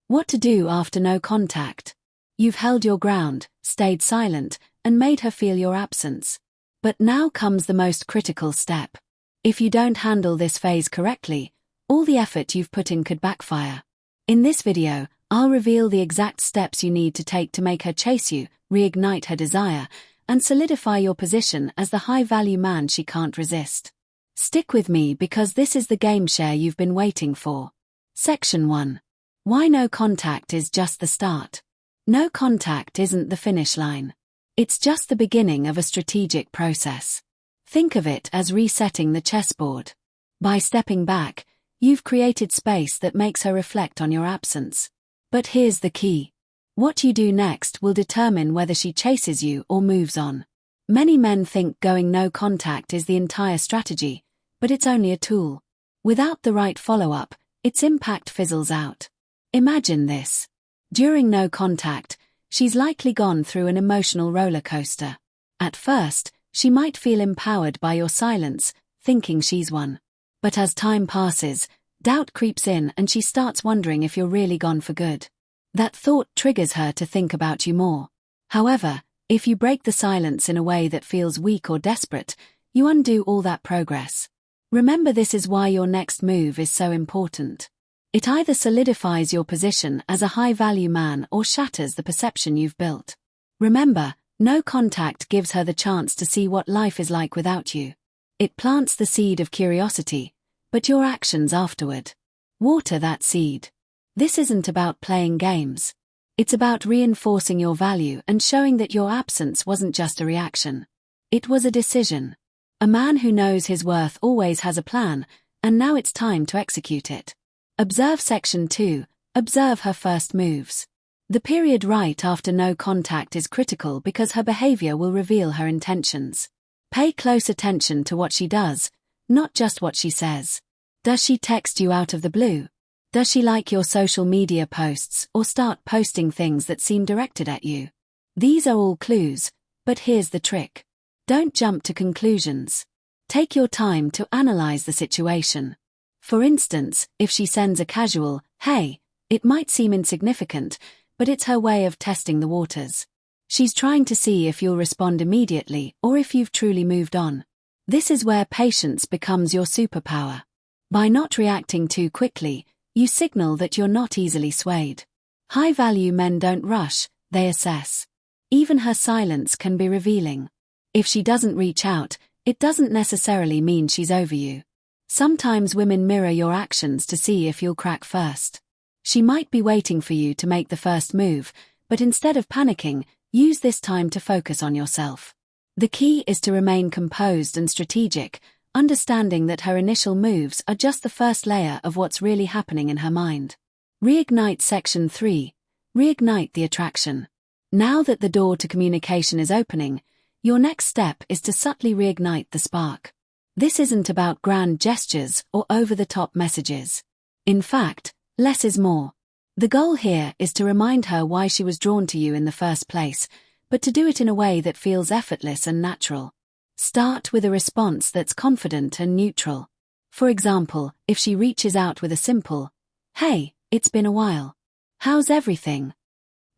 What to do after no contact? You've held your ground, stayed silent, and made her feel your absence. But now comes the most critical step. If you don't handle this phase correctly, all the effort you've put in could backfire. In this video, I'll reveal the exact steps you need to take to make her chase you, reignite her desire, and solidify your position as the high-value man she can't resist. Stick with me because this is the game share you've been waiting for. Section 1. Why no contact is just the start. No contact isn't the finish line. It's just the beginning of a strategic process. Think of it as resetting the chessboard. By stepping back, you've created space that makes her reflect on your absence. But here's the key. What you do next will determine whether she chases you or moves on. Many men think going no contact is the entire strategy, but it's only a tool. Without the right follow-up, its impact fizzles out. Imagine this. During no contact, she's likely gone through an emotional roller coaster. At first, she might feel empowered by your silence, thinking she's won. But as time passes, doubt creeps in and she starts wondering if you're really gone for good. That thought triggers her to think about you more. However, if you break the silence in a way that feels weak or desperate, you undo all that progress. Remember, this is why your next move is so important. It either solidifies your position as a high-value man or shatters the perception you've built. Remember, no contact gives her the chance to see what life is like without you. It plants the seed of curiosity, but your actions afterward. Water that seed. This isn't about playing games. It's about reinforcing your value and showing that your absence wasn't just a reaction. It was a decision. A man who knows his worth always has a plan, and now it's time to execute it. Observe Section 2. Observe her first moves. The period right after no contact is critical because her behavior will reveal her intentions. Pay close attention to what she does, not just what she says. Does she text you out of the blue? Does she like your social media posts or start posting things that seem directed at you? These are all clues, but here's the trick. Don't jump to conclusions. Take your time to analyze the situation. For instance, if she sends a casual, "Hey," it might seem insignificant, but it's her way of testing the waters. She's trying to see if you'll respond immediately or if you've truly moved on. This is where patience becomes your superpower. By not reacting too quickly, you signal that you're not easily swayed. High-value men don't rush, they assess. Even her silence can be revealing. If she doesn't reach out, it doesn't necessarily mean she's over you. Sometimes women mirror your actions to see if you'll crack first. She might be waiting for you to make the first move, but instead of panicking, use this time to focus on yourself. The key is to remain composed and strategic, understanding that her initial moves are just the first layer of what's really happening in her mind. Reignite Section 3. Reignite the attraction. Now that the door to communication is opening, your next step is to subtly reignite the spark. This isn't about grand gestures or over-the-top messages. In fact, less is more. The goal here is to remind her why she was drawn to you in the first place, but to do it in a way that feels effortless and natural. Start with a response that's confident and neutral. For example, if she reaches out with a simple, "Hey, it's been a while. How's everything?"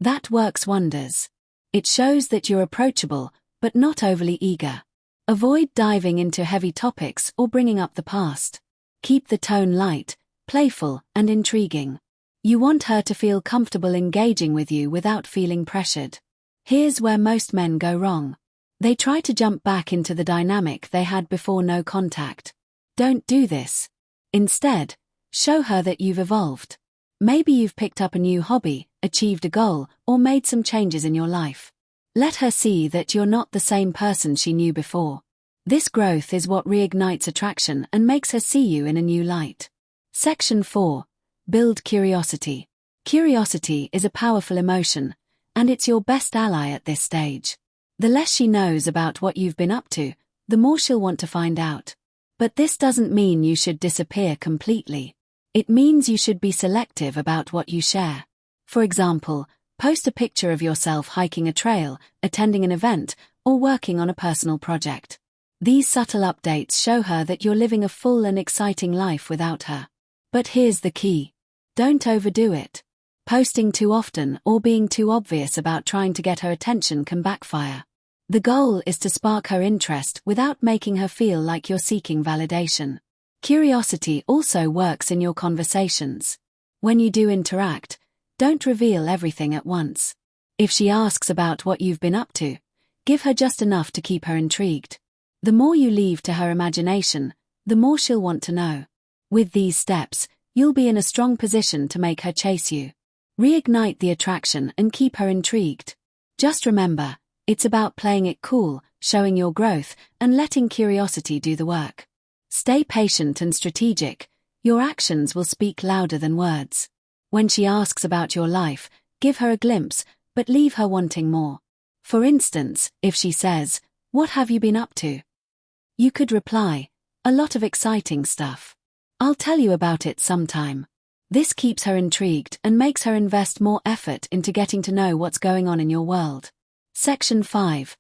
That works wonders. It shows that you're approachable, but not overly eager. Avoid diving into heavy topics or bringing up the past. Keep the tone light, playful, and intriguing. You want her to feel comfortable engaging with you without feeling pressured. Here's where most men go wrong. They try to jump back into the dynamic they had before no contact. Don't do this. Instead, show her that you've evolved. Maybe you've picked up a new hobby, achieved a goal, or made some changes in your life. Let her see that you're not the same person she knew before. This growth is what reignites attraction and makes her see you in a new light. Section 4. Build curiosity. Curiosity is a powerful emotion, and it's your best ally at this stage. The less she knows about what you've been up to, the more she'll want to find out. But this doesn't mean you should disappear completely. It means you should be selective about what you share. For example, post a picture of yourself hiking a trail, attending an event, or working on a personal project. These subtle updates show her that you're living a full and exciting life without her. But here's the key. Don't overdo it. Posting too often or being too obvious about trying to get her attention can backfire. The goal is to spark her interest without making her feel like you're seeking validation. Curiosity also works in your conversations. When you do interact, don't reveal everything at once. If she asks about what you've been up to, give her just enough to keep her intrigued. The more you leave to her imagination, the more she'll want to know. With these steps, you'll be in a strong position to make her chase you. Reignite the attraction and keep her intrigued. Just remember, it's about playing it cool, showing your growth, and letting curiosity do the work. Stay patient and strategic. Your actions will speak louder than words. When she asks about your life, give her a glimpse, but leave her wanting more. For instance, if she says, "What have you been up to?" you could reply, "A lot of exciting stuff. I'll tell you about it sometime." This keeps her intrigued and makes her invest more effort into getting to know what's going on in your world. Section 5.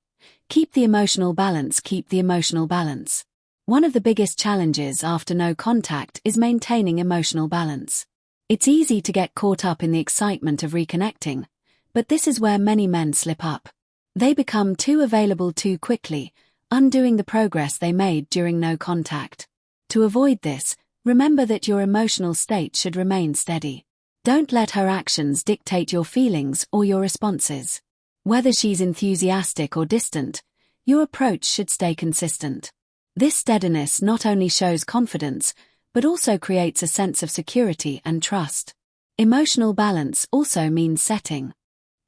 Keep the emotional balance. Keep the emotional balance. One of the biggest challenges after no contact is maintaining emotional balance. It's easy to get caught up in the excitement of reconnecting, but this is where many men slip up. They become too available too quickly, undoing the progress they made during no contact. To avoid this, remember that your emotional state should remain steady. Don't let her actions dictate your feelings or your responses. Whether she's enthusiastic or distant, your approach should stay consistent. This steadiness not only shows confidence, but also creates a sense of security and trust. Emotional balance also means setting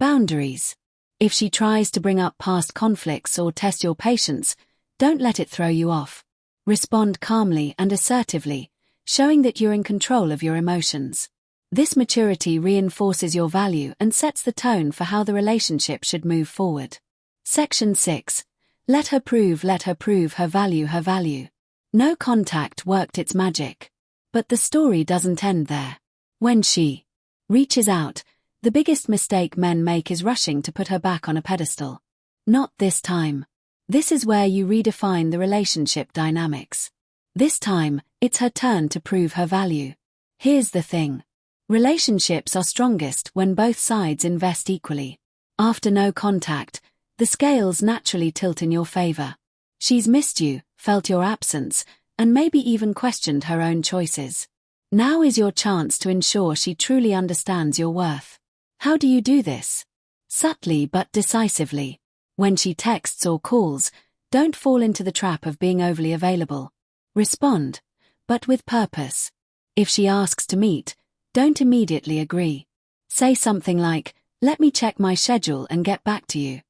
boundaries. If she tries to bring up past conflicts or test your patience, don't let it throw you off. Respond calmly and assertively, showing that you're in control of your emotions. This maturity reinforces your value and sets the tone for how the relationship should move forward. Section 6. Let her prove her value, her value. No contact worked its magic. But the story doesn't end there. When she reaches out, the biggest mistake men make is rushing to put her back on a pedestal. Not this time. This is where you redefine the relationship dynamics. This time, it's her turn to prove her value. Here's the thing. Relationships are strongest when both sides invest equally. After no contact, the scales naturally tilt in your favor. She's missed you, felt your absence, and maybe even questioned her own choices. Now is your chance to ensure she truly understands your worth. How do you do this? Subtly but decisively. When she texts or calls, don't fall into the trap of being overly available. Respond, but with purpose. If she asks to meet, don't immediately agree. Say something like, "Let me check my schedule and get back to you."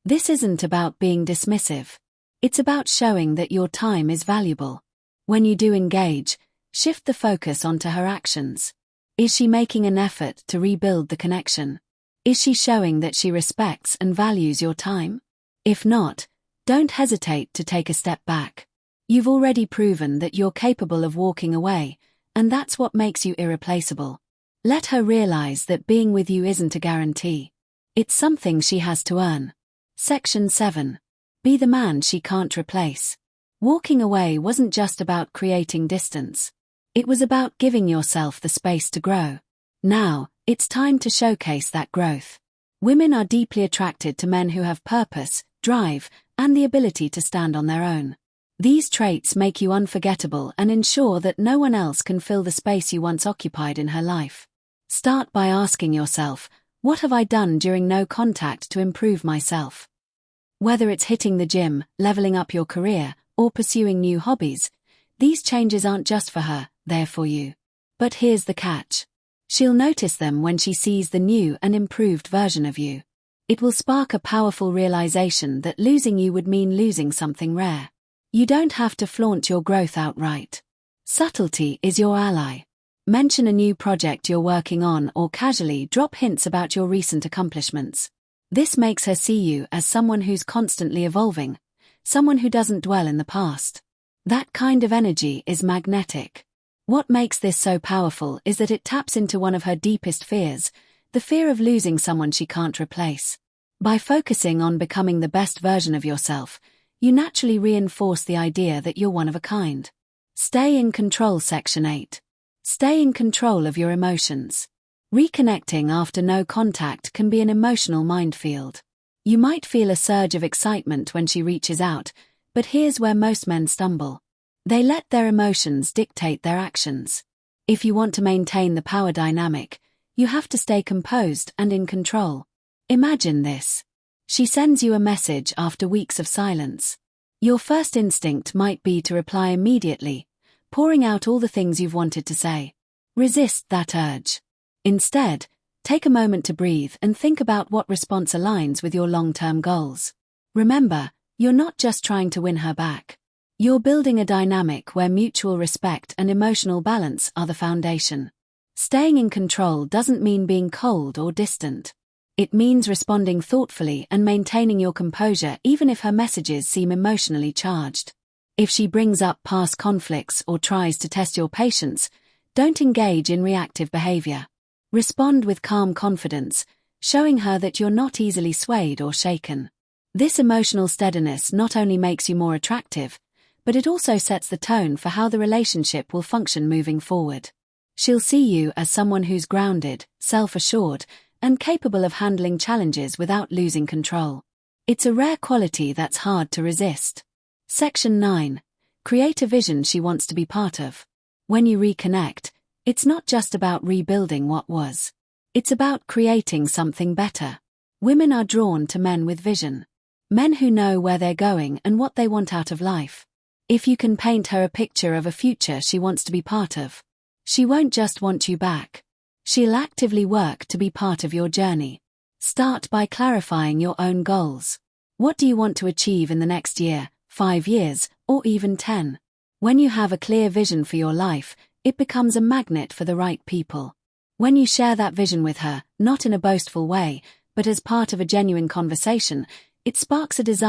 This isn't about being dismissive. It's about showing that your time is valuable. When you do engage, shift the focus onto her actions. Is she making an effort to rebuild the connection? Is she showing that she respects and values your time? If not, don't hesitate to take a step back. You've already proven that you're capable of walking away, and that's what makes you irreplaceable. Let her realize that being with you isn't a guarantee. It's something she has to earn. Section 7. Be the man she can't replace. Walking away wasn't just about creating distance. It was about giving yourself the space to grow. Now, it's time to showcase that growth. Women are deeply attracted to men who have purpose, drive, and the ability to stand on their own. These traits make you unforgettable and ensure that no one else can fill the space you once occupied in her life. Start by asking yourself, what have I done during no contact to improve myself? Whether it's hitting the gym, leveling up your career, or pursuing new hobbies, these changes aren't just for her, they're for you. But here's the catch. She'll notice them when she sees the new and improved version of you. It will spark a powerful realization that losing you would mean losing something rare. You don't have to flaunt your growth outright. Subtlety is your ally. Mention a new project you're working on or casually drop hints about your recent accomplishments. This makes her see you as someone who's constantly evolving, someone who doesn't dwell in the past. That kind of energy is magnetic. What makes this so powerful is that it taps into one of her deepest fears, the fear of losing someone she can't replace. By focusing on becoming the best version of yourself, you naturally reinforce the idea that you're one of a kind. Stay in control. Section 8. Stay in control of your emotions. Reconnecting after no contact can be an emotional minefield. You might feel a surge of excitement when she reaches out, but here's where most men stumble. They let their emotions dictate their actions. If you want to maintain the power dynamic, you have to stay composed and in control. Imagine this. She sends you a message after weeks of silence. Your first instinct might be to reply immediately, pouring out all the things you've wanted to say. Resist that urge. Instead, take a moment to breathe and think about what response aligns with your long-term goals. Remember, you're not just trying to win her back. You're building a dynamic where mutual respect and emotional balance are the foundation. Staying in control doesn't mean being cold or distant. It means responding thoughtfully and maintaining your composure even if her messages seem emotionally charged. If she brings up past conflicts or tries to test your patience, don't engage in reactive behavior. Respond with calm confidence, showing her that you're not easily swayed or shaken. This emotional steadiness not only makes you more attractive, but it also sets the tone for how the relationship will function moving forward. She'll see you as someone who's grounded, self-assured, and capable of handling challenges without losing control. It's a rare quality that's hard to resist. Section 9. Create a vision she wants to be part of. When you reconnect, it's not just about rebuilding what was. It's about creating something better. Women are drawn to men with vision. Men who know where they're going and what they want out of life. If you can paint her a picture of a future she wants to be part of, she won't just want you back. She'll actively work to be part of your journey. Start by clarifying your own goals. What do you want to achieve in the next year, 5 years, or even 10? When you have a clear vision for your life, it becomes a magnet for the right people. When you share that vision with her, not in a boastful way, but as part of a genuine conversation, it sparks a desire